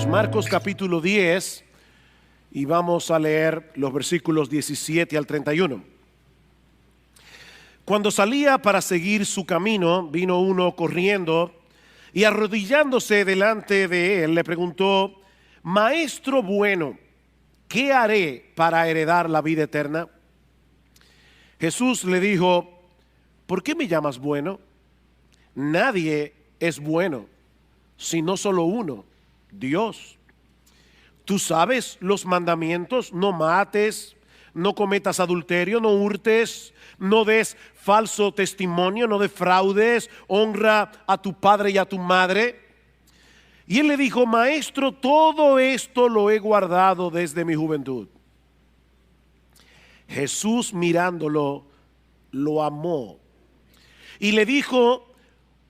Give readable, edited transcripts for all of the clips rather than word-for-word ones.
Marcos, Marcos capítulo 10, y vamos a leer los versículos 17 al 31. Cuando salía para seguir su camino, vino uno corriendo y arrodillándose delante de él le preguntó: Maestro bueno, ¿qué haré para heredar la vida eterna? Jesús le dijo: ¿por qué me llamas bueno? Nadie es bueno, sino solo uno, Dios. Tú sabes los mandamientos: no mates, no cometas adulterio, no hurtes, no des falso testimonio, no defraudes, honra a tu padre y a tu madre. Y él le dijo: Maestro, todo esto lo he guardado desde mi juventud. Jesús, mirándolo, lo amó y le dijo: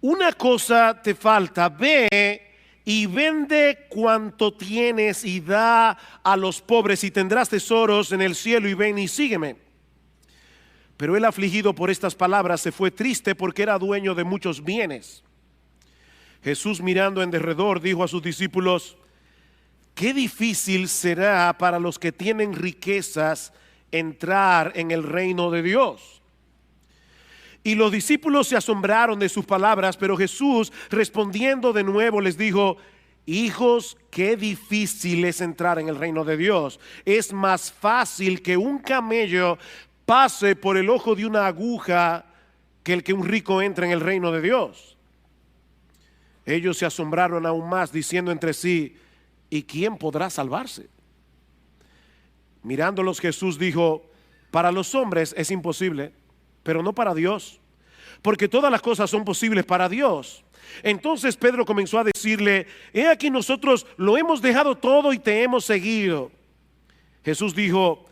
una cosa te falta, ve y vende cuanto tienes y da a los pobres y tendrás tesoros en el cielo, y ven y sígueme. Pero él, afligido por estas palabras, se fue triste porque era dueño de muchos bienes. Jesús, mirando en derredor, dijo a sus discípulos: qué difícil será para los que tienen riquezas entrar en el reino de Dios. Y los discípulos se asombraron de sus palabras, pero Jesús, respondiendo de nuevo, les dijo: hijos, qué difícil es entrar en el reino de Dios. Es más fácil que un camello pase por el ojo de una aguja que el que un rico entre en el reino de Dios. Ellos se asombraron aún más, diciendo entre sí: ¿y quién podrá salvarse? Mirándolos, Jesús dijo: para los hombres es imposible, pero no para Dios, porque todas las cosas son posibles para Dios. Entonces Pedro comenzó a decirle: he aquí, nosotros lo hemos dejado todo y te hemos seguido. Jesús dijo: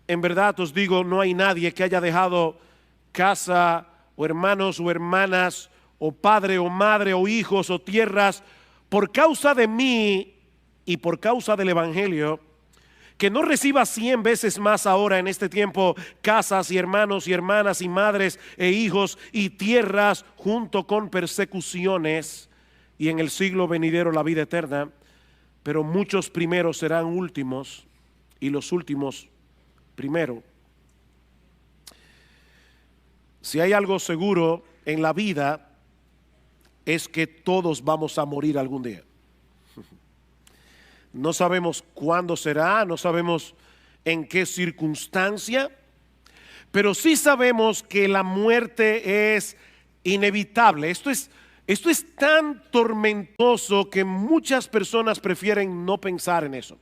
en verdad os digo, no hay nadie que haya dejado casa o hermanos o hermanas o padre o madre o hijos o tierras por causa de mí y por causa del evangelio, que no reciba 100 veces más ahora en este tiempo casas y hermanos y hermanas y madres e hijos y tierras, junto con persecuciones, y en el siglo venidero la vida eterna. Pero muchos primeros serán últimos y los últimos primero. Si hay algo seguro en la vida, es que todos vamos a morir algún día. No sabemos cuándo será, no sabemos en qué circunstancia, pero sí sabemos que la muerte es inevitable. Esto es tan tormentoso que muchas personas prefieren no pensar en eso.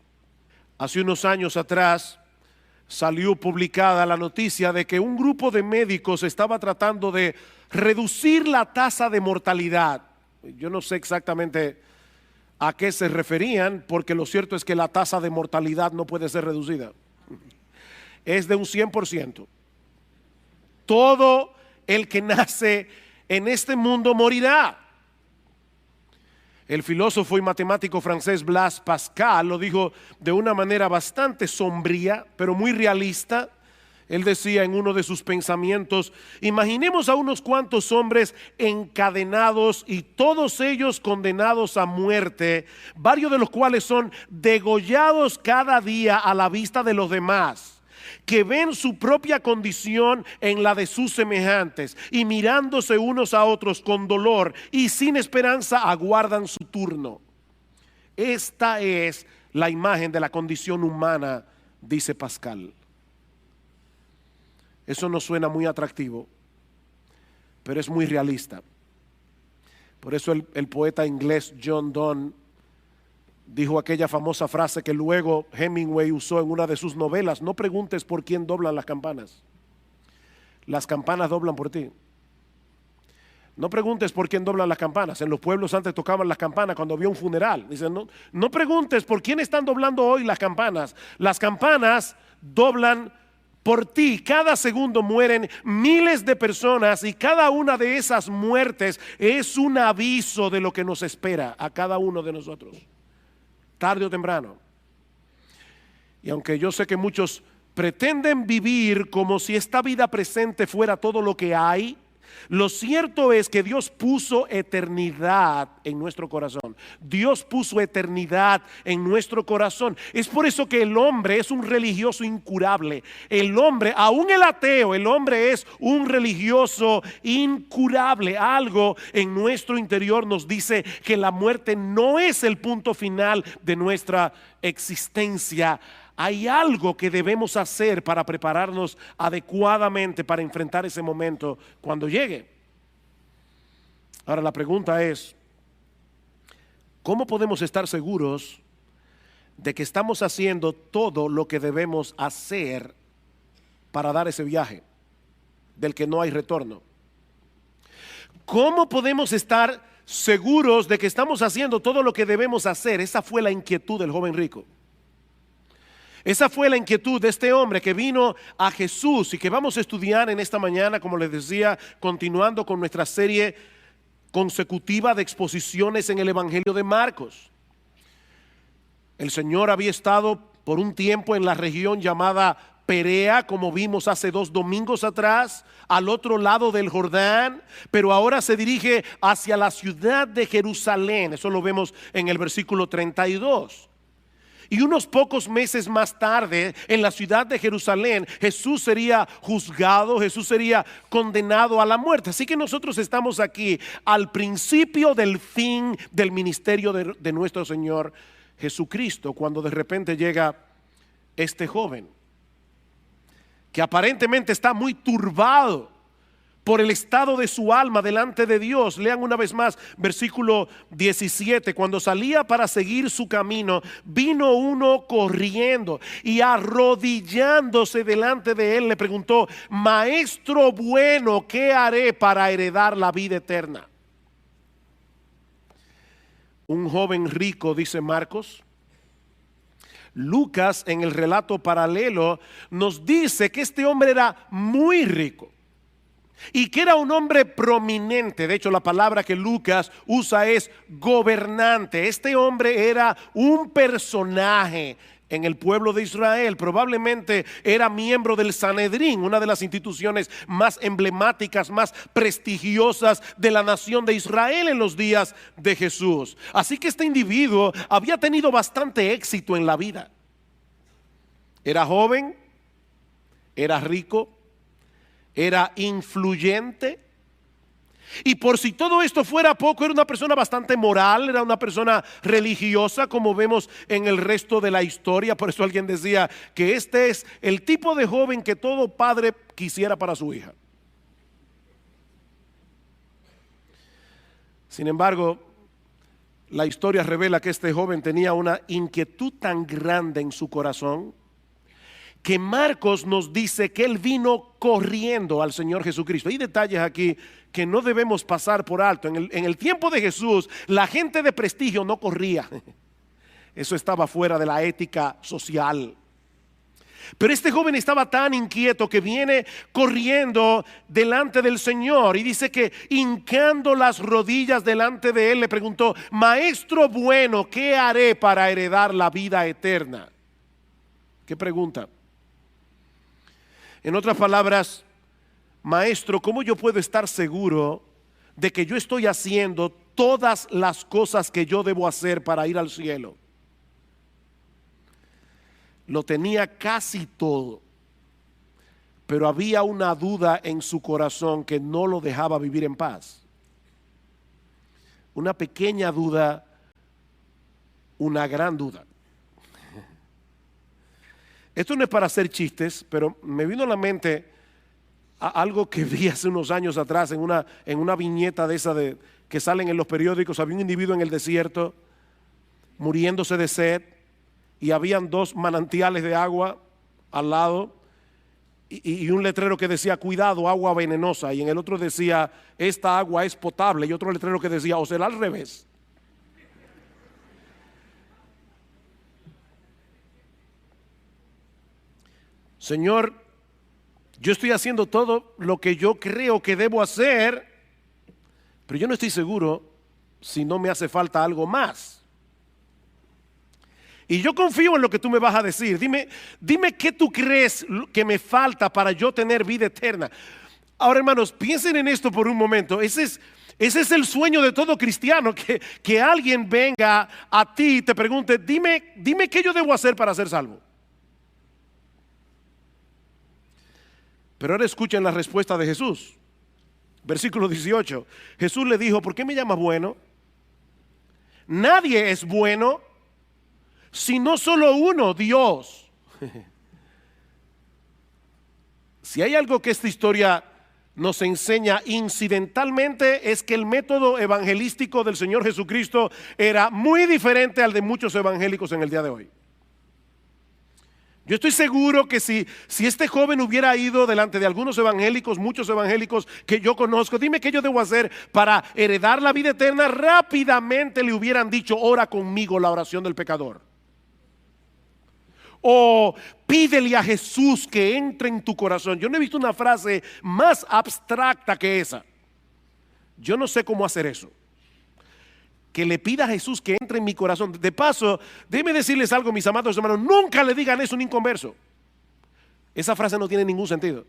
Hace unos años atrás salió publicada la noticia de que un grupo de médicos estaba tratando de reducir la tasa de mortalidad. Yo no sé exactamente a qué se referían, porque lo cierto es que la tasa de mortalidad no puede ser reducida. Es de un 100%. Todo el que nace en este mundo morirá. El filósofo y matemático francés Blaise Pascal lo dijo de una manera bastante sombría, pero muy realista. Él decía en uno de sus pensamientos: imaginemos a unos cuantos hombres encadenados y todos ellos condenados a muerte, varios de los cuales son degollados cada día a la vista de los demás, que ven su propia condición en la de sus semejantes y mirándose unos a otros con dolor y sin esperanza aguardan su turno. Esta es la imagen de la condición humana, dice Pascal. Eso no suena muy atractivo, pero es muy realista. Por eso el poeta inglés John Donne dijo aquella famosa frase que luego Hemingway usó en una de sus novelas: no preguntes por quién doblan las campanas doblan por ti. No preguntes por quién doblan las campanas. En los pueblos antes tocaban las campanas cuando había un funeral. Dicen: no preguntes por quién están doblando hoy las campanas doblan por ti. Cada segundo mueren miles de personas y cada una de esas muertes es un aviso de lo que nos espera a cada uno de nosotros, tarde o temprano. Y aunque yo sé que muchos pretenden vivir como si esta vida presente fuera todo lo que hay Lo cierto es que Dios puso eternidad en nuestro corazón. Dios puso eternidad en nuestro corazón. Es por eso que el hombre es un religioso incurable. El hombre, aún el ateo, el hombre es un religioso incurable. Algo en nuestro interior nos dice que la muerte no es el punto final de nuestra existencia. Hay algo que debemos hacer para prepararnos adecuadamente para enfrentar ese momento cuando llegue. Ahora la pregunta es, ¿cómo podemos estar seguros de que estamos haciendo todo lo que debemos hacer para dar ese viaje del que no hay retorno? ¿Cómo podemos estar seguros de que estamos haciendo todo lo que debemos hacer? Esa fue la inquietud del joven rico. Esa fue la inquietud de este hombre que vino a Jesús y que vamos a estudiar en esta mañana, como les decía, continuando con nuestra serie consecutiva de exposiciones en el Evangelio de Marcos. El Señor había estado por un tiempo en la región llamada Perea, como vimos hace 2 domingos atrás, al otro lado del Jordán, pero ahora se dirige hacia la ciudad de Jerusalén. Eso lo vemos en el versículo 32. Y unos pocos meses más tarde, en la ciudad de Jerusalén, Jesús sería juzgado, Jesús sería condenado a la muerte. Así que nosotros estamos aquí al principio del fin del ministerio de nuestro Señor Jesucristo, cuando de repente llega este joven, que aparentemente está muy turbado por el estado de su alma delante de Dios. Lean una vez más versículo 17. Cuando salía para seguir su camino, vino uno corriendo y arrodillándose delante de él le preguntó: Maestro bueno, ¿qué haré para heredar la vida eterna? Un joven rico, dice Marcos. Lucas, en el relato paralelo, nos dice que este hombre era muy rico y que era un hombre prominente. De hecho, la palabra que Lucas usa es gobernante. Este hombre era un personaje en el pueblo de Israel. Probablemente era miembro del Sanedrín, una de las instituciones más emblemáticas, más prestigiosas de la nación de Israel en los días de Jesús. Así que este individuo había tenido bastante éxito en la vida. Era joven, era rico, era influyente, y por si todo esto fuera poco, era una persona bastante moral, era una persona religiosa, como vemos en el resto de la historia. Por eso alguien decía que este es el tipo de joven que todo padre quisiera para su hija. Sin embargo, la historia revela que este joven tenía una inquietud tan grande en su corazón que Marcos nos dice que él vino corriendo al Señor Jesucristo. Hay detalles aquí que no debemos pasar por alto. En el tiempo de Jesús, la gente de prestigio no corría. Eso estaba fuera de la ética social. Pero este joven estaba tan inquieto que viene corriendo delante del Señor y dice que hincando las rodillas delante de él le preguntó: Maestro bueno, ¿qué haré para heredar la vida eterna? ¿Qué pregunta? En otras palabras, maestro, ¿cómo yo puedo estar seguro de que yo estoy haciendo todas las cosas que yo debo hacer para ir al cielo? Lo tenía casi todo, pero había una duda en su corazón que no lo dejaba vivir en paz. Una pequeña duda, una gran duda. Esto no es para hacer chistes, pero me vino a la mente algo que vi hace unos años atrás en una viñeta de esa que salen en los periódicos. Había un individuo en el desierto muriéndose de sed y habían 2 manantiales de agua al lado y un letrero que decía: cuidado, agua venenosa, y en el otro decía: esta agua es potable, y otro letrero que decía: o será al revés. Señor, yo estoy haciendo todo lo que yo creo que debo hacer, pero yo no estoy seguro si no me hace falta algo más. Y yo confío en lo que tú me vas a decir. Dime qué tú crees que me falta para yo tener vida eterna. Ahora, hermanos, piensen en esto por un momento. Ese es el sueño de todo cristiano, que alguien venga a ti y te pregunte, dime qué yo debo hacer para ser salvo. Pero ahora escuchen la respuesta de Jesús. Versículo 18. Jesús le dijo, ¿por qué me llamas bueno? Nadie es bueno, sino solo uno, Dios. Si hay algo que esta historia nos enseña incidentalmente, es que el método evangelístico del Señor Jesucristo era muy diferente al de muchos evangélicos en el día de hoy. Yo estoy seguro que si este joven hubiera ido delante de algunos evangélicos, muchos evangélicos que yo conozco, dime qué yo debo hacer para heredar la vida eterna, rápidamente le hubieran dicho, ora conmigo la oración del pecador. O pídele a Jesús que entre en tu corazón. Yo no he visto una frase más abstracta que esa. Yo no sé cómo hacer eso. Que le pida a Jesús que entre en mi corazón. De paso, déjenme decirles algo, mis amados hermanos, nunca le digan eso a un inconverso. Esa frase no tiene ningún sentido.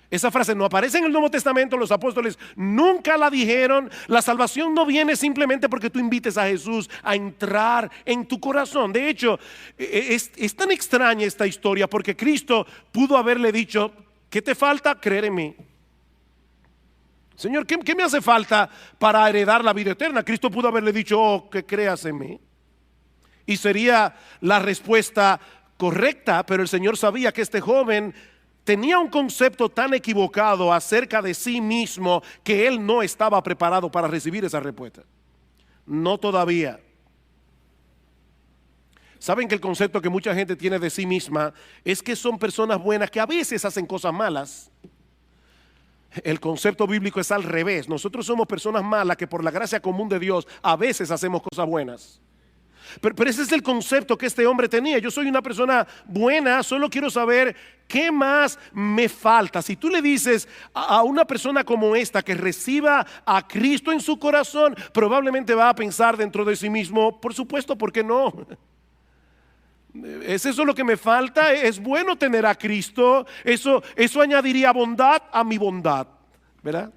Esa frase no aparece en el Nuevo Testamento. Los apóstoles nunca la dijeron. La salvación no viene simplemente porque tú invites a Jesús a entrar en tu corazón. De hecho, es tan extraña esta historia porque Cristo pudo haberle dicho, ¿qué te falta? Creer en mí. Señor, ¿qué me hace falta para heredar la vida eterna? Cristo pudo haberle dicho, oh, que creas en mí. Y sería la respuesta correcta, pero el Señor sabía que este joven tenía un concepto tan equivocado acerca de sí mismo que él no estaba preparado para recibir esa respuesta. No todavía. Saben que el concepto que mucha gente tiene de sí misma es que son personas buenas que a veces hacen cosas malas. El concepto bíblico es al revés. Nosotros somos personas malas que por la gracia común de Dios a veces hacemos cosas buenas. Pero ese es el concepto que este hombre tenía. Yo soy una persona buena, solo quiero saber qué más me falta. Si tú le dices a una persona como esta que reciba a Cristo en su corazón, probablemente va a pensar dentro de sí mismo, por supuesto, ¿por qué no? ¿Es eso lo que me falta? Es bueno tener a Cristo. Eso añadiría bondad a mi bondad, ¿verdad?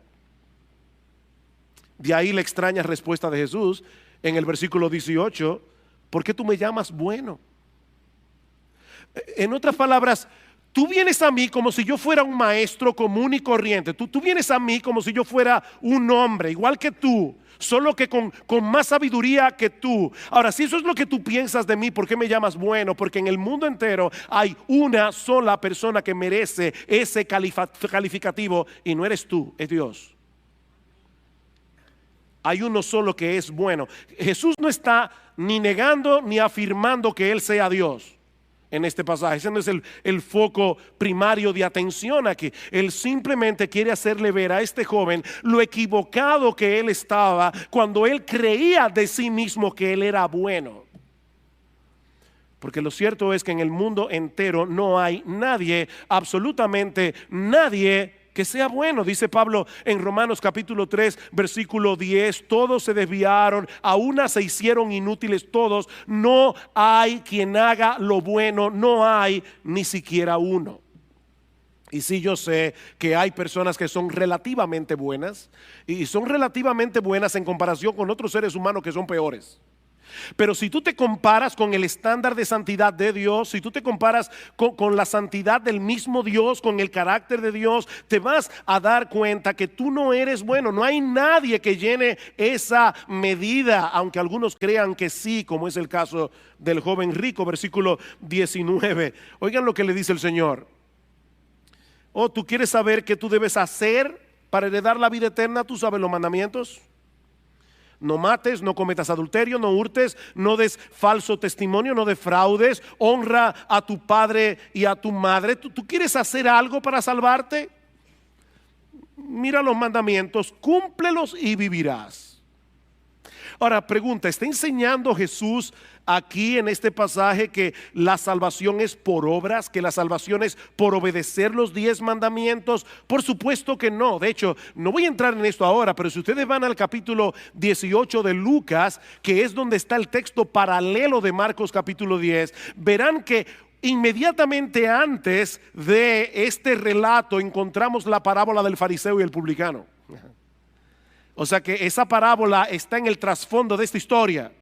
De ahí la extraña respuesta de Jesús en el versículo 18. ¿Por qué tú me llamas bueno? En otras palabras, tú vienes a mí como si yo fuera un maestro común y corriente. Tú vienes a mí como si yo fuera un hombre, igual que tú, solo que con más sabiduría que tú. Ahora, si eso es lo que tú piensas de mí, ¿por qué me llamas bueno? Porque en el mundo entero hay una sola persona que merece ese calificativo y no eres tú, es Dios. Hay uno solo que es bueno. Jesús no está ni negando ni afirmando que Él sea Dios en este pasaje. Ese no es el foco primario de atención aquí. Él simplemente quiere hacerle ver a este joven lo equivocado que él estaba cuando él creía de sí mismo que él era bueno. Porque lo cierto es que en el mundo entero no hay nadie, absolutamente nadie que sea bueno. Dice Pablo en Romanos capítulo 3 versículo 10, todos se desviaron, a una se hicieron inútiles todos, no hay quien haga lo bueno, no hay ni siquiera uno. Y sí, yo sé que hay personas que son relativamente buenas y son relativamente buenas en comparación con otros seres humanos que son peores. Pero si tú te comparas con el estándar de santidad de Dios, si tú te comparas con la santidad del mismo Dios, con el carácter de Dios, te vas a dar cuenta que tú no eres bueno. No hay nadie que llene esa medida, aunque algunos crean que sí, como es el caso del joven rico, versículo 19. Oigan lo que le dice el Señor. Oh, ¿tú quieres saber qué tú debes hacer para heredar la vida eterna? ¿Tú sabes los mandamientos? No mates, no cometas adulterio, no hurtes, no des falso testimonio, no defraudes, honra a tu padre y a tu madre. ¿Tú quieres hacer algo para salvarte? Mira los mandamientos, cúmplelos y vivirás. Ahora, pregunta, ¿está enseñando Jesús aquí en este pasaje que la salvación es por obras, que la salvación es por obedecer los 10 mandamientos? Por supuesto que no. De hecho, no voy a entrar en esto ahora, pero si ustedes van al capítulo 18 de Lucas, que es donde está el texto paralelo de Marcos capítulo 10, verán que inmediatamente antes de este relato encontramos la parábola del fariseo y el publicano. O sea que esa parábola está en el trasfondo de esta historia.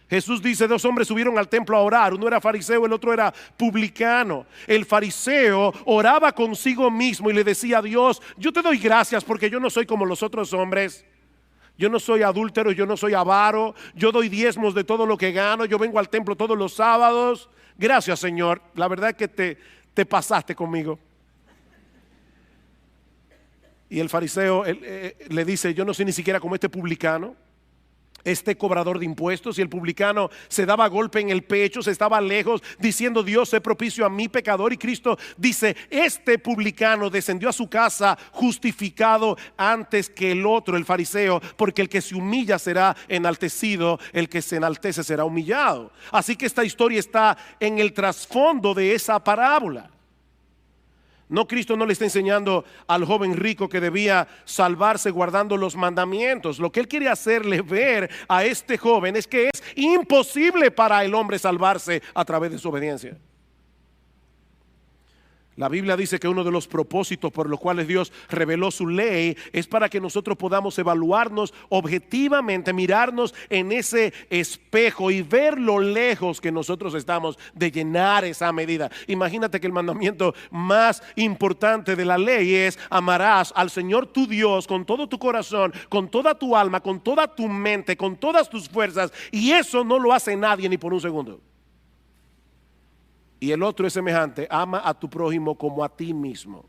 Jesús dice: dos hombres subieron al templo a orar, uno era fariseo, el otro era publicano. El fariseo oraba consigo mismo y le decía a Dios: yo te doy gracias porque yo no soy como los otros hombres. Yo no soy adúltero, yo no soy avaro, yo doy diezmos de todo lo que gano, yo vengo al templo todos los sábados. Gracias, Señor, la verdad es que te pasaste conmigo. Y el fariseo le dice: yo no soy ni siquiera como este publicano, este cobrador de impuestos. Y el publicano se daba golpe en el pecho, se estaba lejos, diciendo: Dios, sé propicio a mi pecador. Y Cristo dice: este publicano descendió a su casa justificado antes que el otro, el fariseo, porque el que se humilla será enaltecido, el que se enaltece será humillado. Así que esta historia está en el trasfondo de esa parábola. No, Cristo no le está enseñando al joven rico que debía salvarse guardando los mandamientos. Lo que él quiere hacerle ver a este joven es que es imposible para el hombre salvarse a través de su obediencia. La Biblia dice que uno de los propósitos por los cuales Dios reveló su ley es para que nosotros podamos evaluarnos objetivamente, mirarnos en ese espejo y ver lo lejos que nosotros estamos de llenar esa medida. Imagínate que el mandamiento más importante de la ley es: amarás al Señor tu Dios con todo tu corazón, con toda tu alma, con toda tu mente, con todas tus fuerzas. Y eso no lo hace nadie ni por un segundo. Y el otro es semejante: ama a tu prójimo como a ti mismo.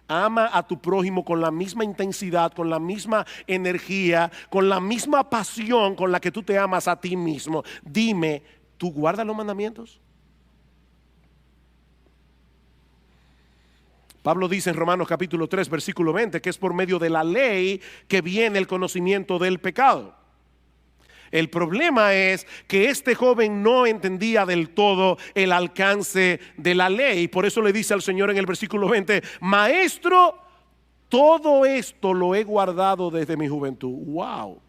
Ama a tu prójimo con la misma intensidad, con la misma energía, con la misma pasión con la que tú te amas a ti mismo. Dime, ¿tú guardas los mandamientos? Pablo dice en Romanos capítulo 3 versículo 20 que es por medio de la ley que viene el conocimiento del pecado. El problema es que este joven no entendía del todo el alcance de la ley. Por eso le dice al Señor en el versículo 20: Maestro, todo esto lo he guardado desde mi juventud. Wow.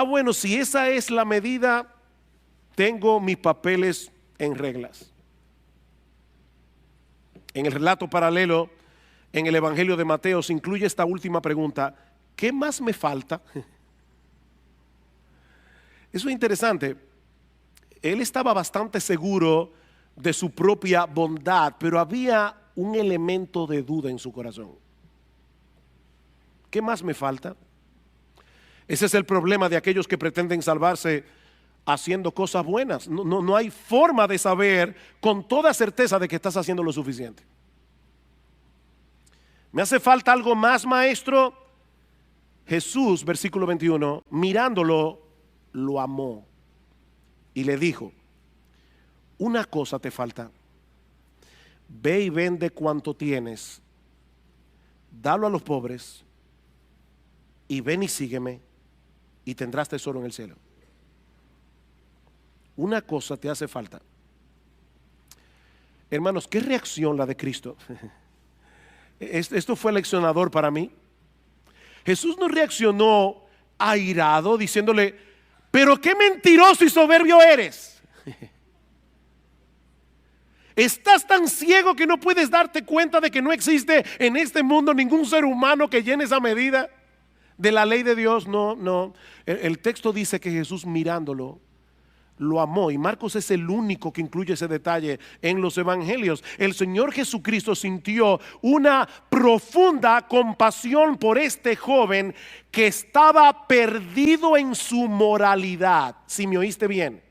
Bueno, si esa es la medida, tengo mis papeles en reglas. En el relato paralelo, en el Evangelio de Mateo, se incluye esta última pregunta: ¿qué más me falta? Eso es interesante. Él estaba bastante seguro de su propia bondad, pero había un elemento de duda en su corazón. ¿Qué más me falta? Ese es el problema de aquellos que pretenden salvarse haciendo cosas buenas. No hay forma de saber con toda certeza de que estás haciendo lo suficiente. ¿Me hace falta algo más, maestro? Jesús, versículo 21, mirándolo, lo amó y le dijo: una cosa te falta. Ve y vende cuanto tienes, dalo a los pobres, y ven y sígueme, y tendrás tesoro en el cielo. Una cosa te hace falta. Hermanos, ¿qué reacción la de Cristo? Esto fue leccionador para mí. Jesús no reaccionó airado diciéndole: pero qué mentiroso y soberbio eres. Estás tan ciego que no puedes darte cuenta de que no existe en este mundo ningún ser humano que llene esa medida de la ley de Dios. No. El texto dice que Jesús, mirándolo, lo amó. Y Marcos es el único que incluye ese detalle en los evangelios. El Señor Jesucristo sintió una profunda compasión por este joven que estaba perdido en su moralidad. Si me oíste bien,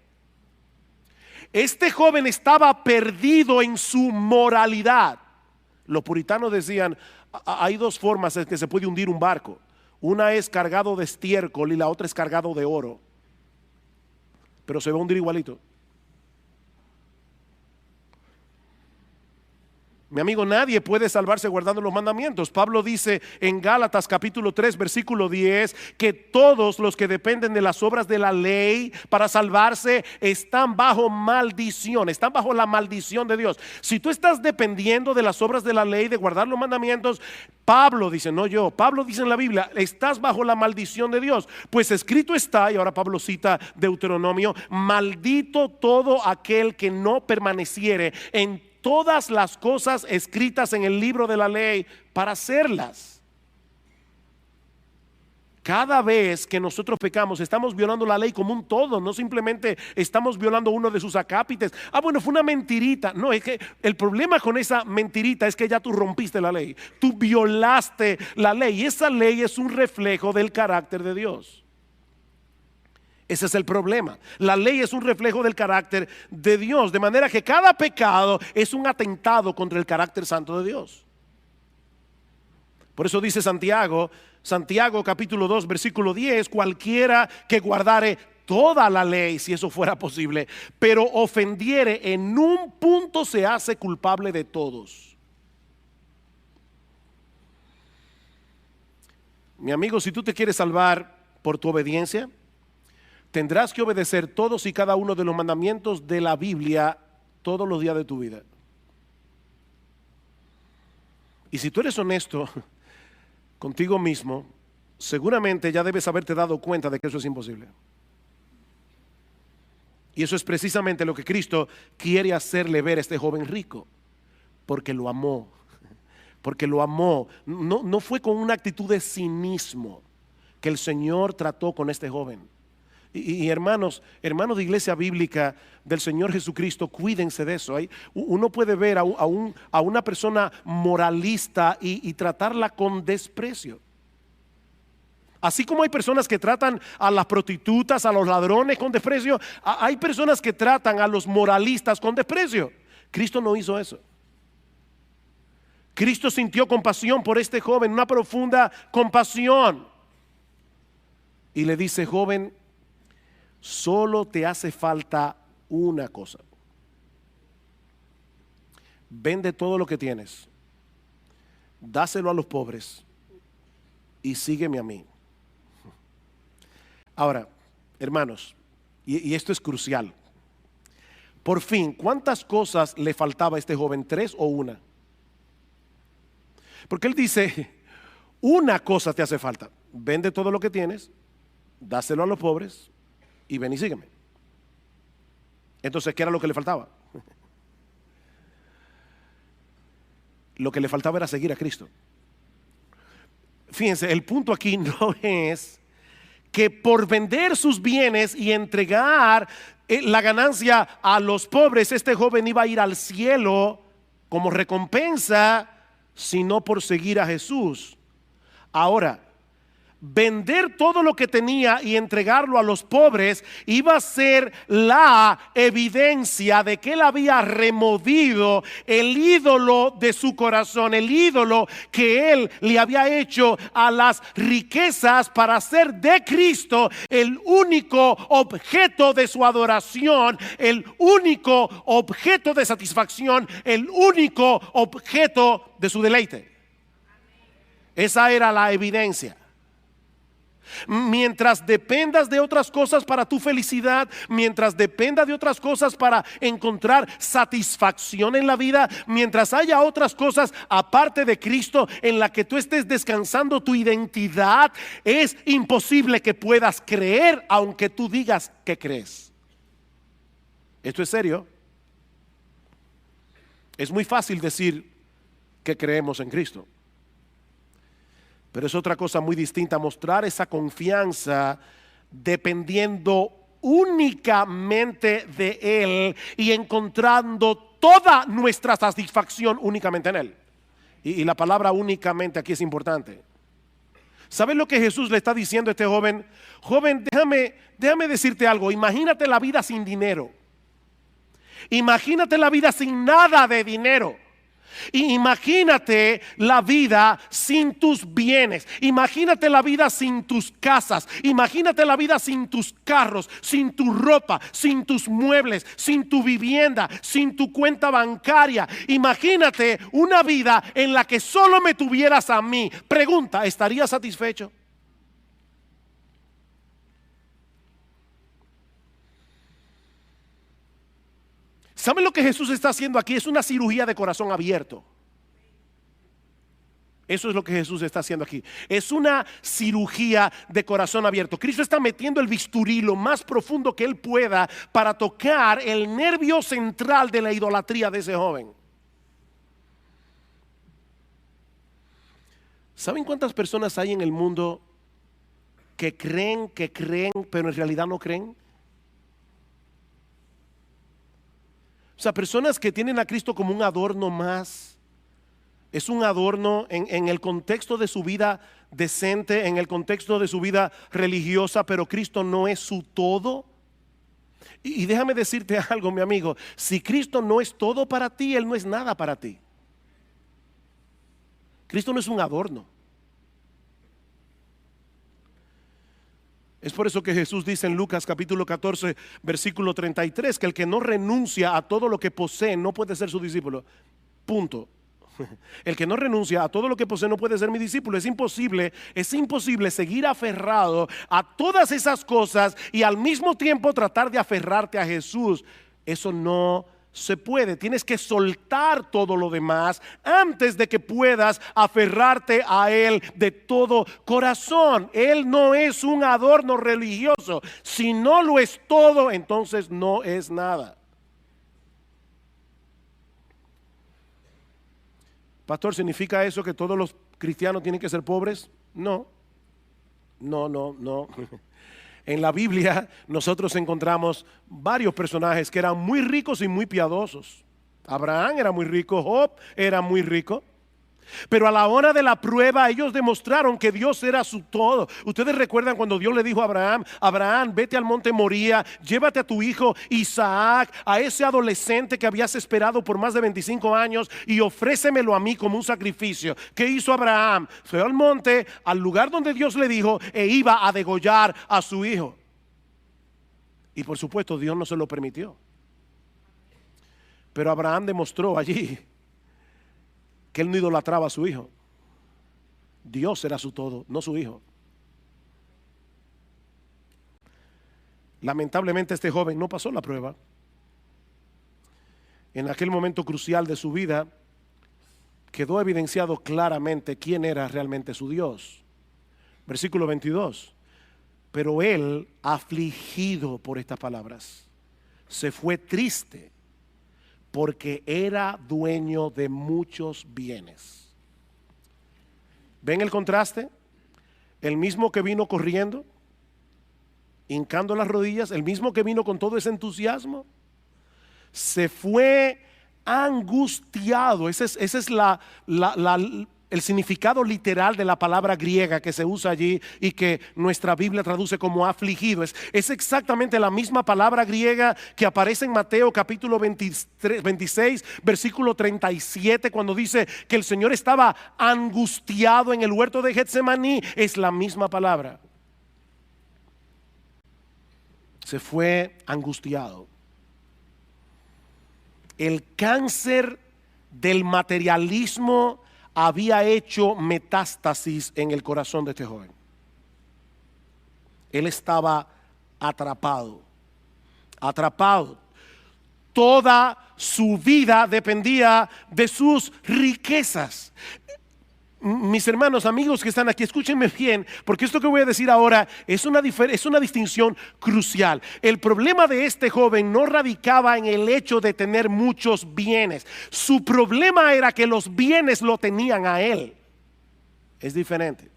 este joven estaba perdido en su moralidad. Los puritanos decían: hay dos formas en que se puede hundir un barco. Una es cargado de estiércol y la otra es cargado de oro, pero se va a hundir igualito. Mi amigo, nadie puede salvarse guardando los mandamientos. Pablo dice en Gálatas capítulo 3 versículo 10 que todos los que dependen de las obras de la ley para salvarse están bajo maldición, están bajo la maldición de Dios. Si tú estás dependiendo de las obras de la ley, de guardar los mandamientos, Pablo dice, no yo, Pablo dice en la Biblia, estás bajo la maldición de Dios. Pues escrito está, y ahora Pablo cita Deuteronomio, maldito todo aquel que no permaneciere en todas las cosas escritas en el libro de la ley para hacerlas. Cada vez que nosotros pecamos, estamos violando la ley como un todo, no simplemente estamos violando uno de sus acápites. Bueno, fue una mentirita. No, es que el problema con esa mentirita es que ya tú rompiste la ley, tú violaste la ley, y esa ley es un reflejo del carácter de Dios. Ese es el problema. La ley es un reflejo del carácter de Dios, de manera que cada pecado es un atentado contra el carácter santo de Dios. Por eso dice Santiago capítulo 2 versículo 10, cualquiera que guardare toda la ley, si eso fuera posible, pero ofendiere en un punto, se hace culpable de todos. Mi amigo, si tú te quieres salvar por tu obediencia, tendrás que obedecer todos y cada uno de los mandamientos de la Biblia todos los días de tu vida. Y si tú eres honesto contigo mismo, seguramente ya debes haberte dado cuenta de que eso es imposible. Y eso es precisamente lo que Cristo quiere hacerle ver a este joven rico, porque lo amó. Porque lo amó. No fue con una actitud de cinismo que el Señor trató con este joven. Y hermanos de iglesia bíblica del Señor Jesucristo, cuídense de eso. Uno puede ver a una persona moralista y tratarla con desprecio. Así como hay personas que tratan a las prostitutas, a los ladrones con desprecio, hay personas que tratan a los moralistas con desprecio. Cristo no hizo eso. Cristo sintió compasión por este joven, una profunda compasión. Y le dice, joven, solo te hace falta una cosa. Vende todo lo que tienes, dáselo a los pobres y sígueme a mí. Ahora, hermanos, y esto es crucial. Por fin, ¿cuántas cosas le faltaba a este joven? ¿3 o una? Porque él dice, una cosa te hace falta. Vende todo lo que tienes, dáselo a los pobres y ven y sígueme. Entonces, ¿qué era lo que le faltaba? Lo que le faltaba era seguir a Cristo. Fíjense, el punto aquí no es que por vender sus bienes y entregar la ganancia a los pobres, este joven iba a ir al cielo como recompensa, sino por seguir a Jesús. Ahora, vender todo lo que tenía y entregarlo a los pobres iba a ser la evidencia de que él había removido el ídolo de su corazón, el ídolo que él le había hecho a las riquezas, para hacer de Cristo el único objeto de su adoración, el único objeto de satisfacción, el único objeto de su deleite. Esa era la evidencia. Mientras dependas de otras cosas para tu felicidad, mientras dependas de otras cosas para encontrar satisfacción en la vida, mientras haya otras cosas aparte de Cristo en la que tú estés descansando tu identidad, es imposible que puedas creer aunque tú digas que crees. Esto es serio. Es muy fácil decir que creemos en Cristo, pero es otra cosa muy distinta mostrar esa confianza dependiendo únicamente de Él y encontrando toda nuestra satisfacción únicamente en Él. Y la palabra únicamente aquí es importante. ¿Sabes lo que Jesús le está diciendo a este joven? Joven, déjame decirte algo. Imagínate la vida sin dinero. Imagínate la vida sin nada de dinero. Y imagínate la vida sin tus bienes. Imagínate la vida sin tus casas. Imagínate la vida sin tus carros, sin tu ropa, sin tus muebles, sin tu vivienda, sin tu cuenta bancaria. Imagínate una vida en la que solo me tuvieras a mí. Pregunta, ¿estarías satisfecho? ¿Saben lo que Jesús está haciendo aquí? Es una cirugía de corazón abierto. Eso es lo que Jesús está haciendo aquí. Es una cirugía de corazón abierto. Cristo está metiendo el bisturí lo más profundo que Él pueda para tocar el nervio central de la idolatría de ese joven. ¿Saben cuántas personas hay en el mundo que creen, pero en realidad no creen? O sea, personas que tienen a Cristo como un adorno más. Es un adorno en el contexto de su vida decente, en el contexto de su vida religiosa, pero Cristo no es su todo. Y déjame decirte algo, mi amigo, si Cristo no es todo para ti, Él no es nada para ti. Cristo no es un adorno. Es por eso que Jesús dice en Lucas capítulo 14 versículo 33 que el que no renuncia a todo lo que posee no puede ser su discípulo. Punto. El que no renuncia a todo lo que posee no puede ser mi discípulo. Es imposible seguir aferrado a todas esas cosas y al mismo tiempo tratar de aferrarte a Jesús. Eso no se puede. Tienes que soltar todo lo demás antes de que puedas aferrarte a Él de todo corazón. Él no es un adorno religioso. Si no lo es todo, entonces no es nada. Pastor, ¿significa eso que todos los cristianos tienen que ser pobres? No. En la Biblia nosotros encontramos varios personajes que eran muy ricos y muy piadosos. Abraham era muy rico, Job era muy rico. Pero a la hora de la prueba ellos demostraron que Dios era su todo. Ustedes recuerdan cuando Dios le dijo a Abraham: Abraham, vete al monte Moría, llévate a tu hijo Isaac, a ese adolescente que habías esperado por más de 25 años, y ofrécemelo a mí como un sacrificio. ¿Qué hizo Abraham? Fue al monte, al lugar donde Dios le dijo, e iba a degollar a su hijo. Y por supuesto Dios no se lo permitió. Pero Abraham demostró allí que él no idolatraba a su hijo. Dios era su todo, no su hijo. Lamentablemente este joven no pasó la prueba. En aquel momento crucial de su vida quedó evidenciado claramente quién era realmente su Dios. Versículo 22. Pero él, afligido por estas palabras, se fue triste, porque era dueño de muchos bienes. ¿Ven el contraste? El mismo que vino corriendo, hincando las rodillas, el mismo que vino con todo ese entusiasmo, se fue angustiado. Ese es el significado literal de la palabra griega que se usa allí y que nuestra Biblia traduce como afligido. Es exactamente la misma palabra griega que aparece en Mateo capítulo 26 versículo 37, cuando dice que el Señor estaba angustiado en el huerto de Getsemaní. Es la misma palabra. Se fue angustiado. El cáncer del materialismo había hecho metástasis en el corazón de este joven. Él estaba atrapado. Toda su vida dependía de sus riquezas. Mis hermanos, amigos que están aquí, escúchenme bien, porque esto que voy a decir ahora es una distinción crucial. El problema de este joven no radicaba en el hecho de tener muchos bienes. Su problema era que los bienes lo tenían a él. Es diferente.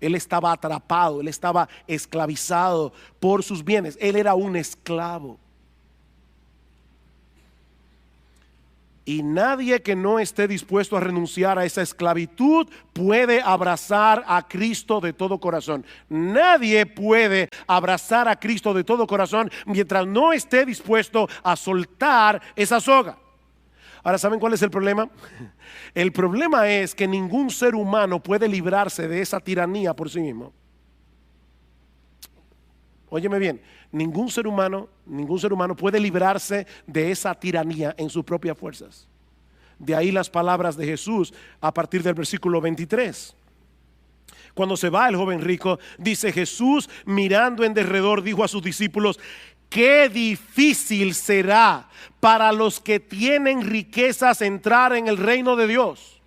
Él estaba atrapado, él estaba esclavizado por sus bienes. Él era un esclavo. Y nadie que no esté dispuesto a renunciar a esa esclavitud puede abrazar a Cristo de todo corazón. Nadie puede abrazar a Cristo de todo corazón mientras no esté dispuesto a soltar esa soga. Ahora, ¿saben cuál es el problema? El problema es que ningún ser humano puede librarse de esa tiranía por sí mismo. Óyeme bien, ningún ser humano puede librarse de esa tiranía en sus propias fuerzas. De ahí las palabras de Jesús a partir del versículo 23. Cuando se va el joven rico, dice Jesús, mirando en derredor, dijo a sus discípulos: qué difícil será para los que tienen riquezas entrar en el reino de Dios.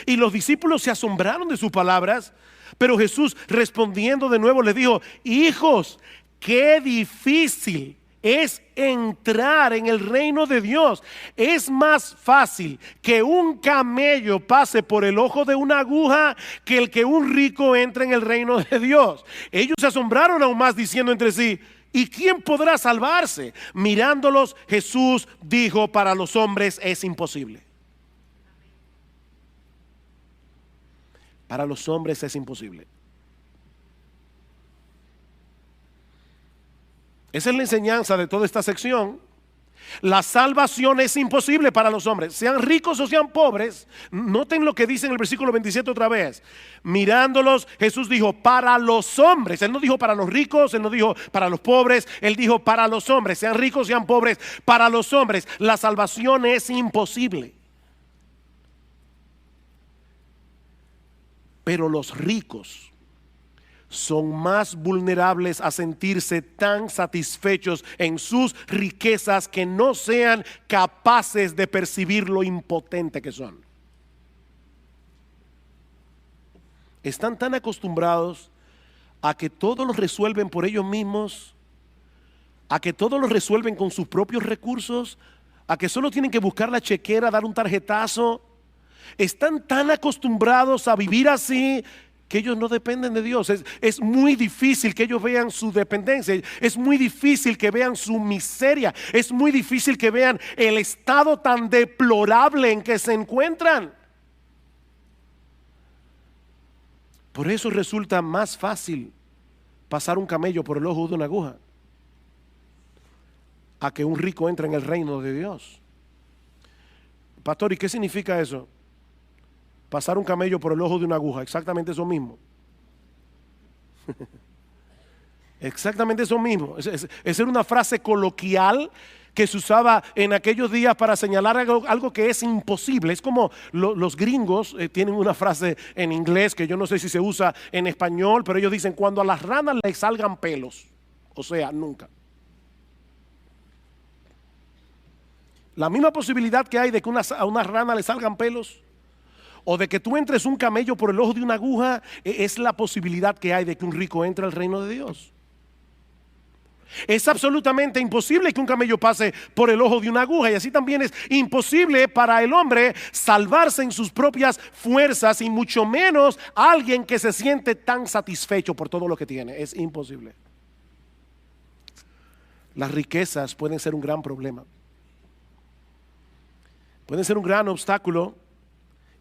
Y los discípulos se asombraron de sus palabras, pero Jesús, respondiendo de nuevo, les dijo: hijos, qué difícil es entrar en el reino de Dios. Es más fácil que un camello pase por el ojo de una aguja que el que un rico entre en el reino de Dios. Ellos se asombraron aún más, diciendo entre sí: ¿y quién podrá salvarse? Mirándolos, Jesús dijo: para los hombres es imposible. Para los hombres es imposible. Esa es la enseñanza de toda esta sección. La salvación es imposible para los hombres, sean ricos o sean pobres. Noten lo que dice en el versículo 27 otra vez. Mirándolos, Jesús dijo: para los hombres. Él no dijo para los ricos, él no dijo para los pobres, él dijo para los hombres, sean ricos, sean pobres. Para los hombres la salvación es imposible. Pero los ricos son más vulnerables a sentirse tan satisfechos en sus riquezas que no sean capaces de percibir lo impotente que son. Están tan acostumbrados a que todo lo resuelven por ellos mismos, a que todo lo resuelven con sus propios recursos, a que solo tienen que buscar la chequera, dar un tarjetazo. Están tan acostumbrados a vivir así que ellos no dependen de Dios. Es muy difícil que ellos vean su dependencia. Es muy difícil que vean su miseria. Es muy difícil que vean el estado tan deplorable en que se encuentran. Por eso resulta más fácil pasar un camello por el ojo de una aguja a que un rico entre en el reino de Dios. Pastor, ¿y qué significa eso? Pasar un camello por el ojo de una aguja, exactamente eso mismo. Exactamente eso mismo. Esa era una frase coloquial que se usaba en aquellos días para señalar algo que es imposible. Es como los gringos tienen una frase en inglés que yo no sé si se usa en español, pero ellos dicen: cuando a las ranas les salgan pelos. O sea, nunca. La misma posibilidad que hay de que a una rana le salgan pelos, o de que tú entres un camello por el ojo de una aguja, es la posibilidad que hay de que un rico entre al reino de Dios. Es absolutamente imposible que un camello pase por el ojo de una aguja, y así también es imposible para el hombre salvarse en sus propias fuerzas, y mucho menos alguien que se siente tan satisfecho por todo lo que tiene. Es imposible. Las riquezas pueden ser un gran problema, pueden ser un gran obstáculo,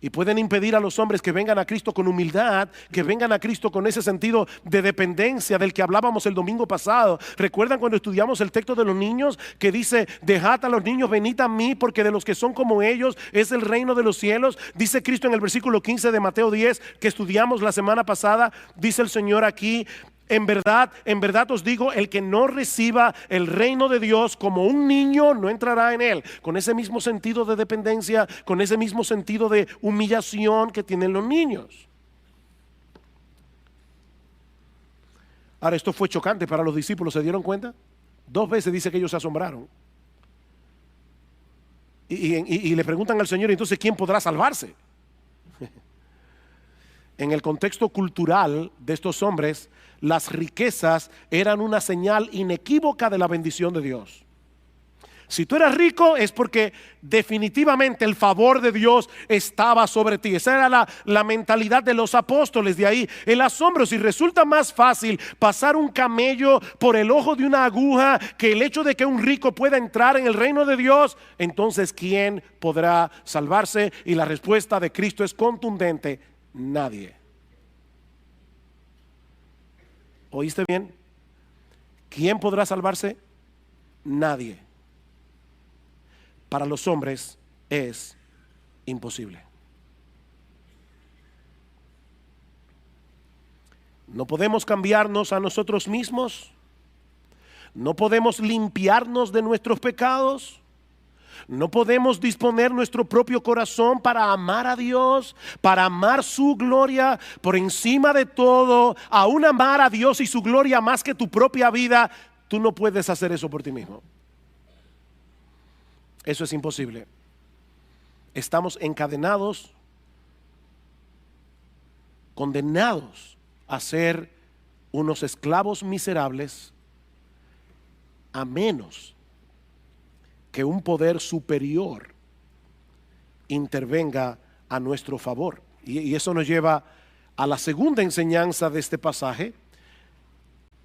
y pueden impedir a los hombres que vengan a Cristo con humildad, que vengan a Cristo con ese sentido de dependencia del que hablábamos el domingo pasado. ¿Recuerdan cuando estudiamos el texto de los niños que dice: dejad a los niños, venid a mí, porque de los que son como ellos es el reino de los cielos? Dice Cristo en el versículo 15 de Mateo 10, que estudiamos la semana pasada. Dice el Señor aquí: en verdad os digo, el que no reciba el reino de Dios como un niño no entrará en él. Con ese mismo sentido de dependencia, con ese mismo sentido de humillación que tienen los niños. Ahora, esto fue chocante para los discípulos, ¿se dieron cuenta? 2 veces dice que ellos se asombraron. Y le preguntan al Señor: entonces, ¿quién podrá salvarse? En el contexto cultural de estos hombres, las riquezas eran una señal inequívoca de la bendición de Dios. Si tú eras rico es porque definitivamente el favor de Dios estaba sobre ti. Esa era la mentalidad de los apóstoles. De ahí el asombro. Si resulta más fácil pasar un camello por el ojo de una aguja que el hecho de que un rico pueda entrar en el reino de Dios, entonces ¿quién podrá salvarse? Y la respuesta de Cristo es contundente: nadie. ¿Oíste bien? ¿Quién podrá salvarse? Nadie. para los hombres es imposible. No podemos cambiarnos a nosotros mismos. No podemos limpiarnos de nuestros pecados. No podemos disponer nuestro propio corazón para amar a Dios, para amar su gloria por encima de todo, aún amar a Dios y su gloria más que tu propia vida. Tú no puedes hacer eso por ti mismo. Eso es imposible. Estamos encadenados, condenados a ser unos esclavos miserables, a menos que un poder superior intervenga a nuestro favor. Y eso nos lleva a la segunda enseñanza de este pasaje.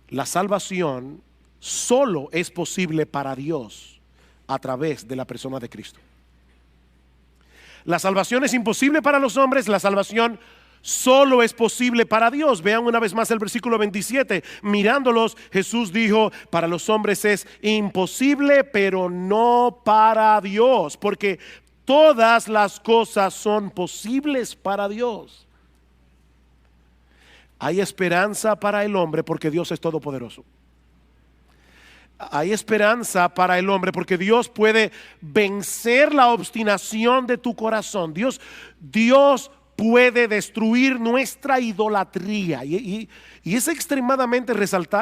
La salvación solo es posible para Dios a través de la persona de Cristo. La salvación es imposible para los hombres, la salvación solo es posible para Dios. Vean una vez más el versículo 27. Mirándolos, Jesús dijo: para los hombres es imposible, pero no para Dios, porque todas las cosas son posibles para Dios. Hay esperanza para el hombre porque Dios es todopoderoso. Hay esperanza para el hombre porque Dios puede vencer la obstinación de tu corazón. Dios puede destruir nuestra idolatría. Y es extremadamente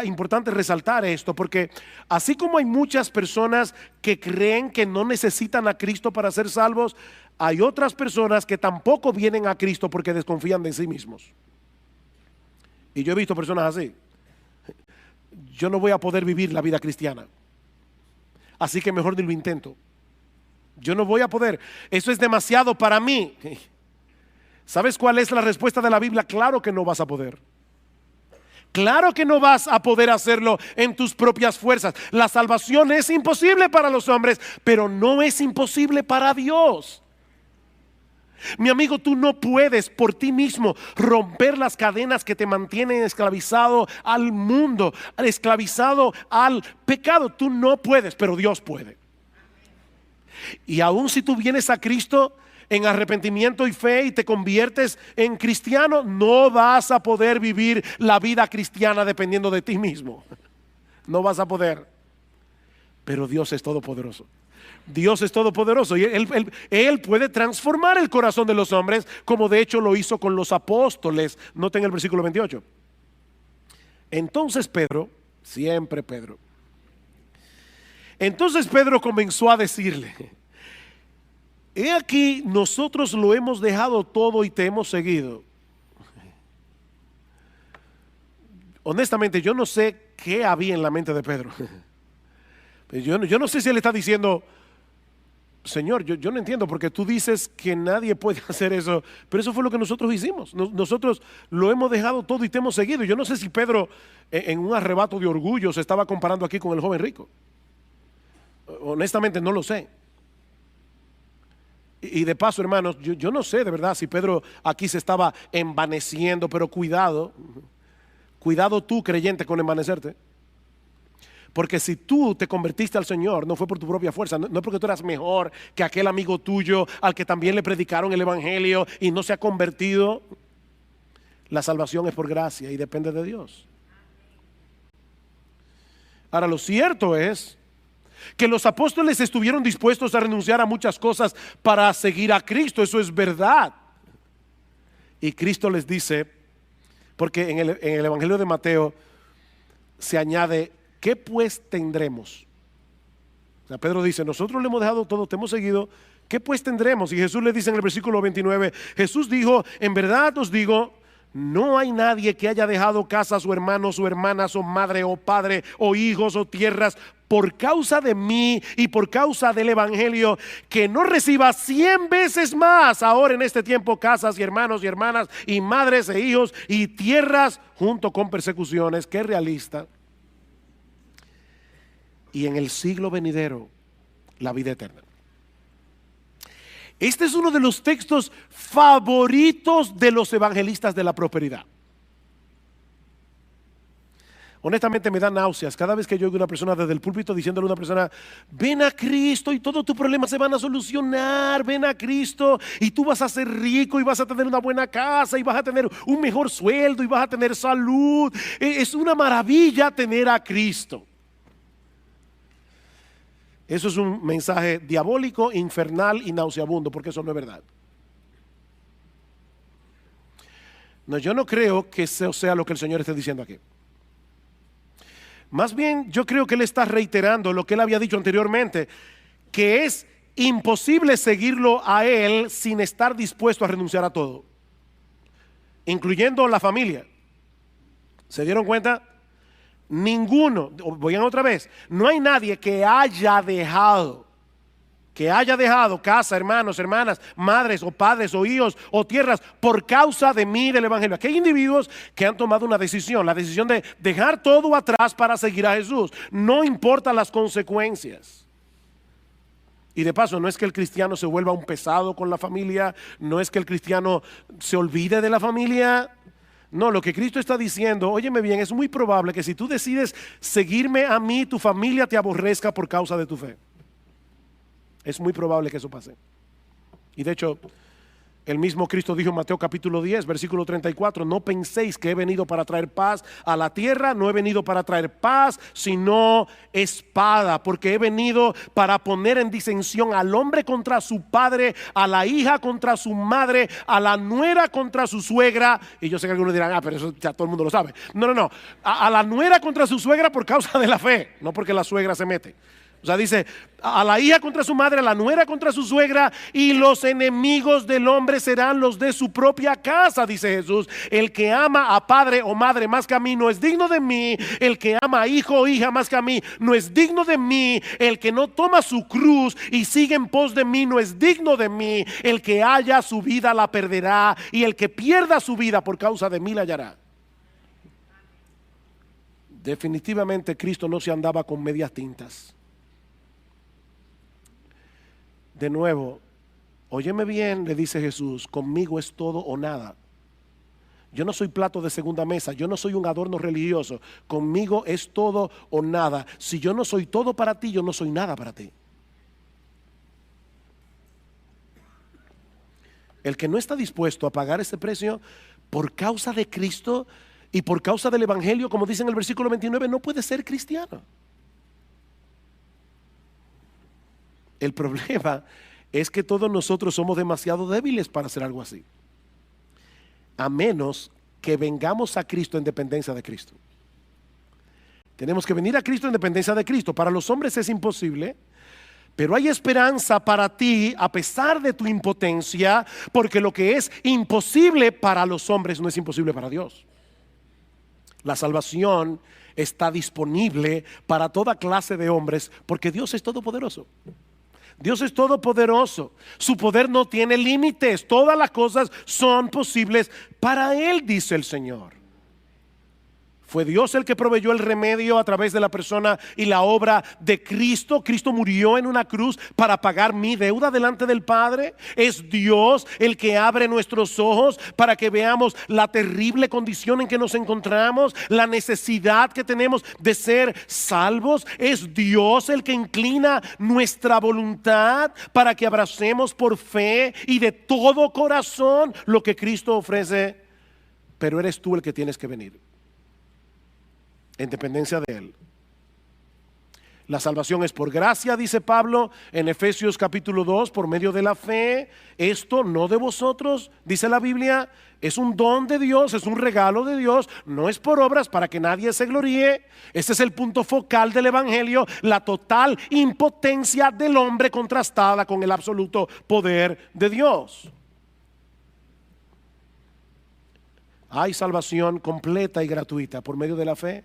importante resaltar esto, porque así como hay muchas personas que creen que no necesitan a Cristo para ser salvos, hay otras personas que tampoco vienen a Cristo porque desconfían de sí mismos. Y yo he visto personas así. Yo no voy a poder vivir la vida cristiana, así que mejor ni lo intento. Yo no voy a poder, eso es demasiado para mí. ¿Sabes cuál es la respuesta de la Biblia? Claro que no vas a poder. Claro que no vas a poder hacerlo en tus propias fuerzas. La salvación es imposible para los hombres, pero no es imposible para Dios. Mi amigo, tú no puedes por ti mismo romper las cadenas que te mantienen esclavizado al mundo, esclavizado al pecado. Tú no puedes, pero Dios puede. Y aun si tú vienes a Cristo en arrepentimiento y fe y te conviertes en cristiano, no vas a poder vivir la vida cristiana dependiendo de ti mismo. No vas a poder. Pero Dios es todopoderoso. Dios es todopoderoso y Él puede transformar el corazón de los hombres, como de hecho lo hizo con los apóstoles. Noten el versículo 28. Entonces Pedro, siempre Pedro, entonces Pedro comenzó a decirle: he aquí, nosotros lo hemos dejado todo y te hemos seguido. Honestamente, yo no sé qué había en la mente de Pedro. Yo no sé si él está diciendo: Señor, yo no entiendo, porque tú dices que nadie puede hacer eso, pero eso fue lo que nosotros hicimos. Nosotros lo hemos dejado todo y te hemos seguido. Yo no sé si Pedro, en un arrebato de orgullo, se estaba comparando aquí con el joven rico. Honestamente no lo sé. Y de paso, hermanos, yo no sé de verdad si Pedro aquí se estaba envaneciendo, pero cuidado tú, creyente, con envanecerte. Porque si tú te convertiste al Señor, no fue por tu propia fuerza, no es porque tú eras mejor que aquel amigo tuyo al que también le predicaron el evangelio y no se ha convertido. La salvación es por gracia y depende de Dios. Ahora, lo cierto es que los apóstoles estuvieron dispuestos a renunciar a muchas cosas para seguir a Cristo. Eso es verdad. Y Cristo les dice, porque en el evangelio de Mateo se añade: ¿qué pues tendremos? O sea, Pedro dice: nosotros le hemos dejado todo, te hemos seguido, ¿qué pues tendremos? Y Jesús le dice en el versículo 29, Jesús dijo: en verdad os digo, no hay nadie que haya dejado casas o hermanos o hermanas o madre o padre o hijos o tierras por causa de mí y por causa del evangelio, que no reciba 100 veces más ahora en este tiempo casas y hermanos y hermanas y madres e hijos y tierras junto con persecuciones. Qué realista. Y en el siglo venidero la vida eterna. Este es uno de los textos favoritos de los evangelistas de la prosperidad. Honestamente me da náuseas cada vez que yo oigo a una persona desde el púlpito diciéndole a una persona: ven a Cristo y todos tus problemas se van a solucionar, ven a Cristo y tú vas a ser rico y vas a tener una buena casa y vas a tener un mejor sueldo y vas a tener salud. Es una maravilla tener a Cristo. Eso es un mensaje diabólico, infernal y nauseabundo, porque eso no es verdad. No, yo no creo que eso sea lo que el Señor esté diciendo aquí. Más bien, yo creo que Él está reiterando lo que Él había dicho anteriormente, que es imposible seguirlo a Él sin estar dispuesto a renunciar a todo, incluyendo la familia. ¿Se dieron cuenta? Ninguno, vayan otra vez, no hay nadie que haya dejado casa, hermanos, hermanas, madres o padres o hijos o tierras por causa de mí, del evangelio. Aquí hay individuos que han tomado una decisión, la decisión de dejar todo atrás para seguir a Jesús. No importa las consecuencias. Y de paso, no es que el cristiano se vuelva un pesado con la familia, no es que el cristiano se olvide de la familia. No, lo que Cristo está diciendo, óyeme bien, es muy probable que si tú decides seguirme a mí, tu familia te aborrezca por causa de tu fe. Es muy probable que eso pase. Y de hecho, el mismo Cristo dijo en Mateo capítulo 10, versículo 34, no penséis que he venido para traer paz a la tierra, no he venido para traer paz, sino espada, porque he venido para poner en disensión al hombre contra su padre, a la hija contra su madre, a la nuera contra su suegra. Y yo sé que algunos dirán, pero eso ya todo el mundo lo sabe. No, a la nuera contra su suegra por causa de la fe, no porque la suegra se mete. O sea, dice, a la hija contra su madre, a la nuera contra su suegra, y los enemigos del hombre serán los de su propia casa, dice Jesús. El que ama a padre o madre más que a mí no es digno de mí. El que ama a hijo o hija más que a mí no es digno de mí. El que no toma su cruz y sigue en pos de mí no es digno de mí. El que haya su vida la perderá, y el que pierda su vida por causa de mí la hallará. Definitivamente Cristo no se andaba con medias tintas. De nuevo, óyeme bien, le dice Jesús, conmigo es todo o nada. Yo no soy plato de segunda mesa, yo no soy un adorno religioso. Conmigo es todo o nada. Si yo no soy todo para ti, yo no soy nada para ti. El que no está dispuesto a pagar ese precio por causa de Cristo y por causa del evangelio, como dice en el versículo 29, no puede ser cristiano. El problema es que todos nosotros somos demasiado débiles para hacer algo así, a menos que vengamos a Cristo en dependencia de Cristo. Tenemos que venir a Cristo en dependencia de Cristo. Para los hombres es imposible, pero hay esperanza para ti a pesar de tu impotencia, porque lo que es imposible para los hombres no es imposible para Dios. La salvación está disponible para toda clase de hombres, porque Dios es todopoderoso. Dios es todopoderoso, su poder no tiene límites, todas las cosas son posibles para Él, dice el Señor. Fue Dios el que proveyó el remedio a través de la persona y la obra de Cristo. Cristo murió en una cruz para pagar mi deuda delante del Padre. Es Dios el que abre nuestros ojos para que veamos la terrible condición en que nos encontramos, la necesidad que tenemos de ser salvos. Es Dios el que inclina nuestra voluntad para que abracemos por fe y de todo corazón lo que Cristo ofrece. Pero eres tú el que tienes que venir en dependencia de Él. La salvación es por gracia, dice Pablo en Efesios capítulo 2, por medio de la fe. Esto no de vosotros, dice la Biblia, es un don de Dios, es un regalo de Dios, no es por obras para que nadie se gloríe. Ese es el punto focal del evangelio, la total impotencia del hombre contrastada con el absoluto poder de Dios. Hay salvación completa y gratuita por medio de la fe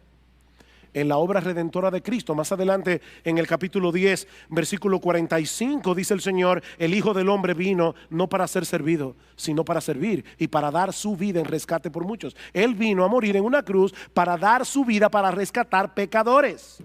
en la obra redentora de Cristo. Más adelante en el capítulo 10 versículo 45 dice el Señor: el Hijo del Hombre vino no para ser servido, sino para servir y para dar su vida en rescate por muchos. Él vino a morir en una cruz para dar su vida para rescatar pecadores.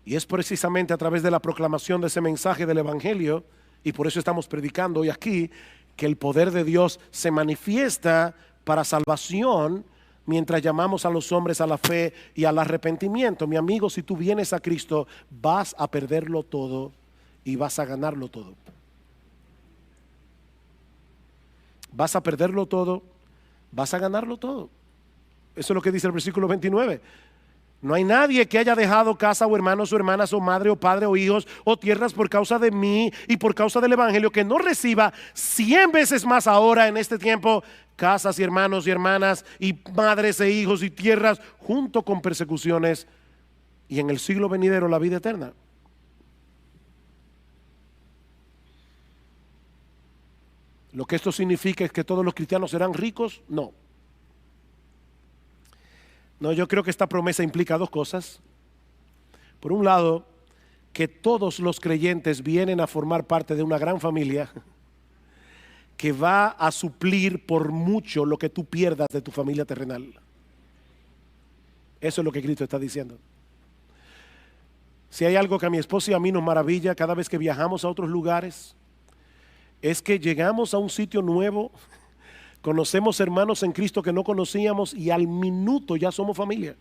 Y es precisamente a través de la proclamación de ese mensaje del evangelio, y por eso estamos predicando hoy aquí, que el poder de Dios se manifiesta para salvación mientras llamamos a los hombres a la fe y al arrepentimiento. Mi amigo, si tú vienes a Cristo, vas a perderlo todo y vas a ganarlo todo. Vas a perderlo todo, vas a ganarlo todo. Eso es lo que dice el versículo 29. No hay nadie que haya dejado casa o hermanos o hermanas o madre o padre o hijos o tierras por causa de mí y por causa del evangelio que no reciba 100 veces más ahora en este tiempo casas y hermanos y hermanas y madres e hijos y tierras junto con persecuciones y en el siglo venidero la vida eterna. ¿Lo que esto significa es que todos los cristianos serán ricos? No. No, yo creo que esta promesa implica dos cosas. Por un lado, que todos los creyentes vienen a formar parte de una gran familia que va a suplir por mucho lo que tú pierdas de tu familia terrenal. Eso es lo que Cristo está diciendo. Si hay algo que a mi esposa y a mí nos maravilla cada vez que viajamos a otros lugares, es que llegamos a un sitio nuevo, conocemos hermanos en Cristo que no conocíamos y al minuto ya somos familia.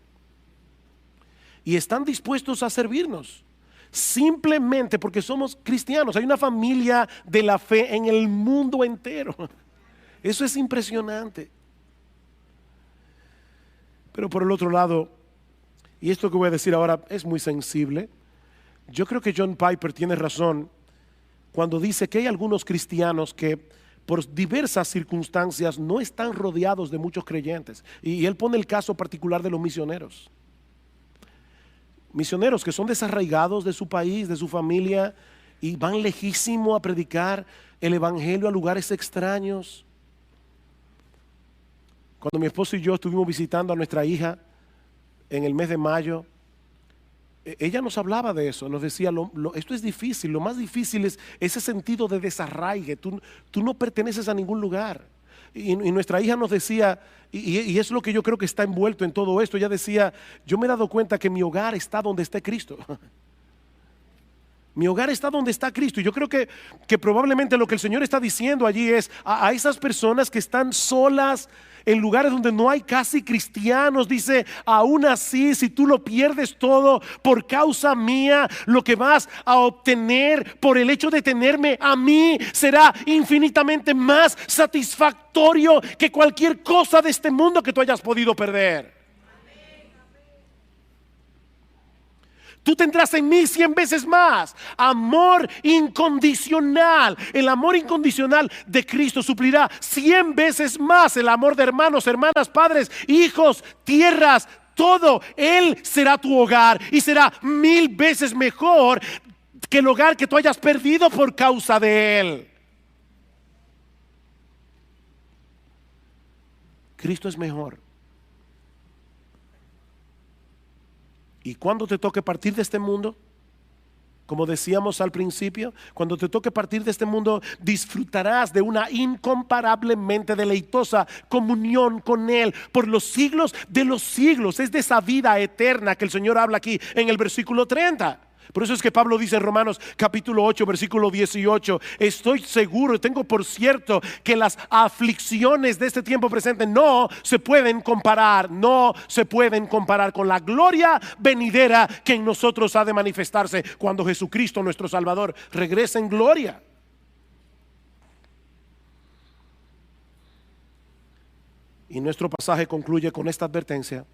Y están dispuestos a servirnos, simplemente porque somos cristianos. Hay una familia de la fe en el mundo entero. Eso es impresionante. Pero por el otro lado, y esto que voy a decir ahora es muy sensible, yo creo que John Piper tiene razón cuando dice que hay algunos cristianos que por diversas circunstancias no están rodeados de muchos creyentes. Y él pone el caso particular de los misioneros. Misioneros que son desarraigados de su país, de su familia, y van lejísimo a predicar el evangelio a lugares extraños. Cuando mi esposo y yo estuvimos visitando a nuestra hija en el mes de mayo, ella nos hablaba de eso, nos decía, esto es difícil, lo más difícil es ese sentido de desarraigue, tú no perteneces a ningún lugar. Y nuestra hija nos decía, y es lo que yo creo que está envuelto en todo esto, ella decía, yo me he dado cuenta que mi hogar está donde está Cristo. Mi hogar está donde está Cristo. Y yo creo que probablemente lo que el Señor está diciendo allí es a esas personas que están solas en lugares donde no hay casi cristianos. Dice, aún así, si tú lo pierdes todo por causa mía, lo que vas a obtener por el hecho de tenerme a mí será infinitamente más satisfactorio que cualquier cosa de este mundo que tú hayas podido perder. Tú tendrás en mí 100 veces más. Amor incondicional. El amor incondicional de Cristo suplirá 100 veces más el amor de hermanos, hermanas, padres, hijos, tierras, todo. Él será tu hogar y será 1000 veces mejor que el hogar que tú hayas perdido por causa de Él. Cristo es mejor. Y cuando te toque partir de este mundo, como decíamos al principio, cuando te toque partir de este mundo, disfrutarás de una incomparablemente deleitosa comunión con Él por los siglos de los siglos. Es de esa vida eterna que el Señor habla aquí en el versículo 30. Por eso es que Pablo dice en Romanos capítulo 8 versículo 18, estoy seguro, tengo por cierto que las aflicciones de este tiempo presente no se pueden comparar con la gloria venidera que en nosotros ha de manifestarse cuando Jesucristo nuestro Salvador regrese en gloria. Y nuestro pasaje concluye con esta advertencia,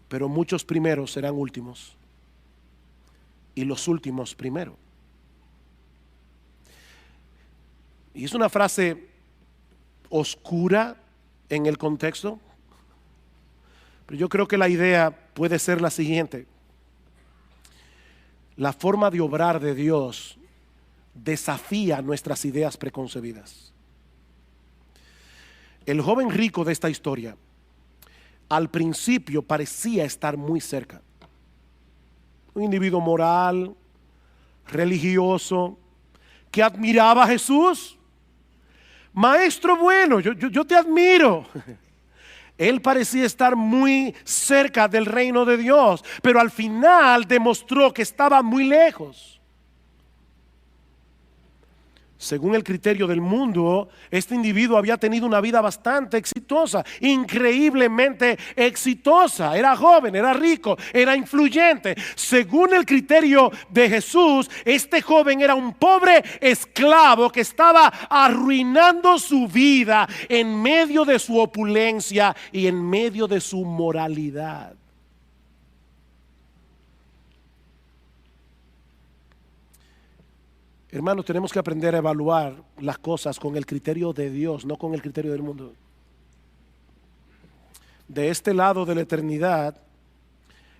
pero muchos primeros serán últimos y los últimos primero. Y es una frase oscura en el contexto, pero yo creo que la idea puede ser la siguiente: la forma de obrar de Dios desafía nuestras ideas preconcebidas. El joven rico de esta historia al principio parecía estar muy cerca. Un individuo moral, religioso, que admiraba a Jesús. Maestro bueno, yo te admiro. Él parecía estar muy cerca del reino de Dios, pero al final demostró que estaba muy lejos. Según el criterio del mundo, este individuo había tenido una vida bastante exitosa, increíblemente exitosa. Era joven, era rico, era influyente. Según el criterio de Jesús, este joven era un pobre esclavo que estaba arruinando su vida en medio de su opulencia y en medio de su moralidad. Hermanos, tenemos que aprender a evaluar las cosas con el criterio de Dios, no con el criterio del mundo. De este lado de la eternidad,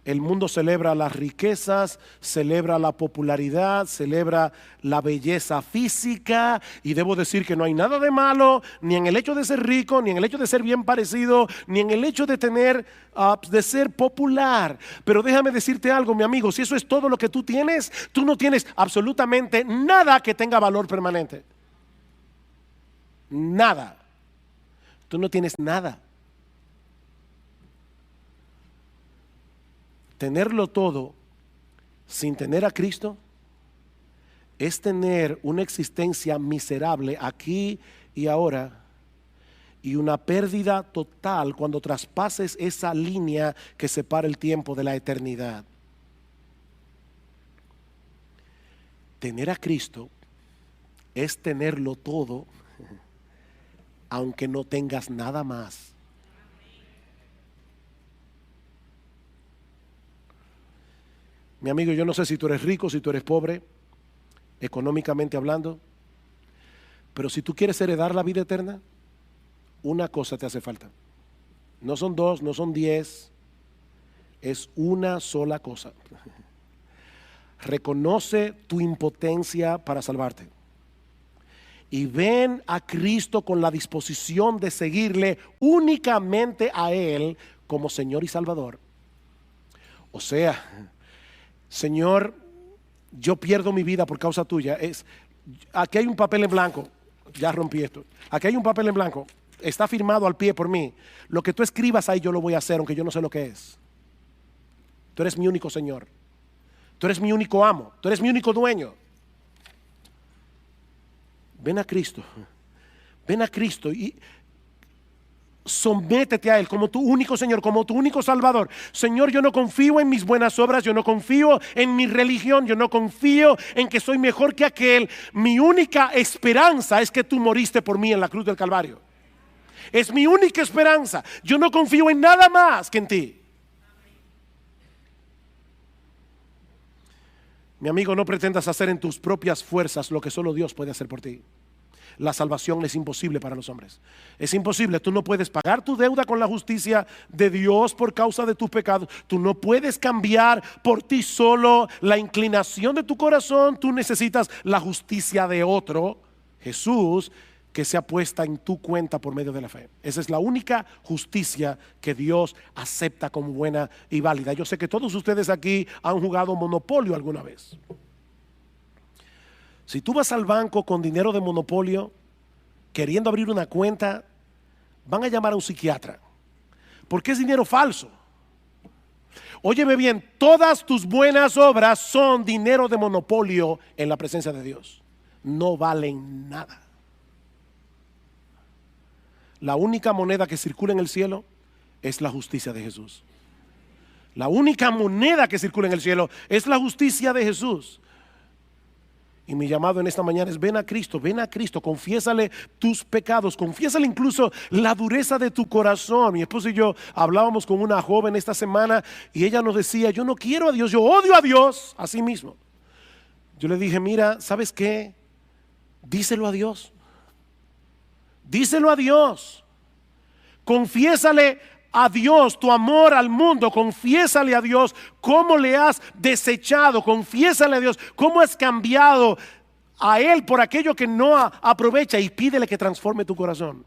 el mundo celebra las riquezas, celebra la popularidad, celebra la belleza física, y debo decir que no hay nada de malo ni en el hecho de ser rico, ni en el hecho de ser bien parecido, ni en el hecho de tener, de ser popular. Pero déjame decirte algo, mi amigo, si eso es todo lo que tú tienes, tú no tienes absolutamente nada que tenga valor permanente. Nada. Tú no tienes nada. Tenerlo todo sin tener a Cristo es tener una existencia miserable aquí y ahora, y una pérdida total cuando traspases esa línea que separa el tiempo de la eternidad. Tener a Cristo es tenerlo todo, aunque no tengas nada más. Mi amigo, yo no sé si tú eres rico, si tú eres pobre, económicamente hablando, pero si tú quieres heredar la vida eterna, una cosa te hace falta. No son 2, no son 10, es una sola cosa. Reconoce tu impotencia para salvarte y ven a Cristo con la disposición de seguirle únicamente a Él como Señor y Salvador. O sea, Señor, yo pierdo mi vida por causa tuya. Aquí hay un papel en blanco. Ya rompí esto. Aquí hay un papel en blanco. Está firmado al pie por mí. Lo que tú escribas ahí yo lo voy a hacer, aunque yo no sé lo que es. Tú eres mi único Señor. Tú eres mi único amo. Tú eres mi único dueño. Ven a Cristo. Ven a Cristo y sométete a Él como tu único Señor, como tu único Salvador. Señor, yo no confío en mis buenas obras, yo no confío en mi religión, yo no confío en que soy mejor que aquel. Mi única esperanza es que tú moriste por mí en la cruz del Calvario. Es mi única esperanza. Yo no confío en nada más que en ti. Mi amigo, no pretendas hacer en tus propias fuerzas lo que solo Dios puede hacer por ti. La salvación es imposible para los hombres. Es imposible. Tú no puedes pagar tu deuda con la justicia de Dios por causa de tus pecados. Tú no puedes cambiar por ti solo la inclinación de tu corazón. Tú necesitas la justicia de otro, Jesús, que sea puesta en tu cuenta por medio de la fe. Esa es la única justicia que Dios acepta como buena y válida. Yo sé que todos ustedes aquí han jugado Monopolio alguna vez. Si tú vas al banco con dinero de Monopolio, queriendo abrir una cuenta, van a llamar a un psiquiatra, porque es dinero falso. Óyeme bien, todas tus buenas obras son dinero de monopolio en la presencia de Dios. No valen nada. La única moneda que circula en el cielo es la justicia de Jesús. La única moneda que circula en el cielo es la justicia de Jesús. Y mi llamado en esta mañana es: ven a Cristo, confiésale tus pecados, confiésale incluso la dureza de tu corazón. Mi esposo y yo hablábamos con una joven esta semana y ella nos decía: yo no quiero a Dios, yo odio a Dios. Así mismo. Yo le dije: mira, ¿sabes qué? Díselo a Dios. Díselo a Dios. Confiésale a Dios tu amor al mundo. Confiésale a Dios cómo le has desechado. Confiésale a Dios cómo has cambiado a Él por aquello que no aprovecha, y pídele que transforme tu corazón.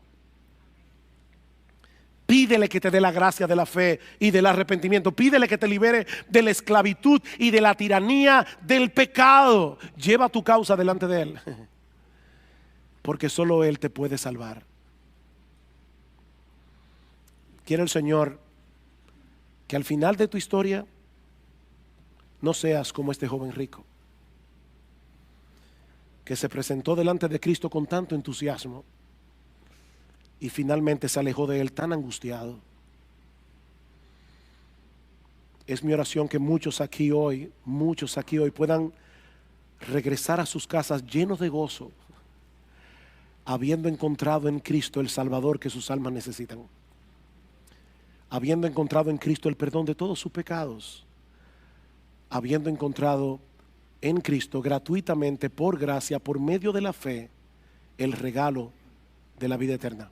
Pídele que te dé la gracia de la fe y del arrepentimiento. Pídele que te libere de la esclavitud y de la tiranía del pecado. Lleva tu causa delante de Él, porque solo Él te puede salvar. Quiere el Señor que al final de tu historia no seas como este joven rico, que se presentó delante de Cristo con tanto entusiasmo y finalmente se alejó de Él tan angustiado. Es mi oración que muchos aquí hoy puedan regresar a sus casas llenos de gozo, habiendo encontrado en Cristo el Salvador que sus almas necesitan, habiendo encontrado en Cristo el perdón de todos sus pecados, habiendo encontrado en Cristo gratuitamente, por gracia, por medio de la fe, el regalo de la vida eterna.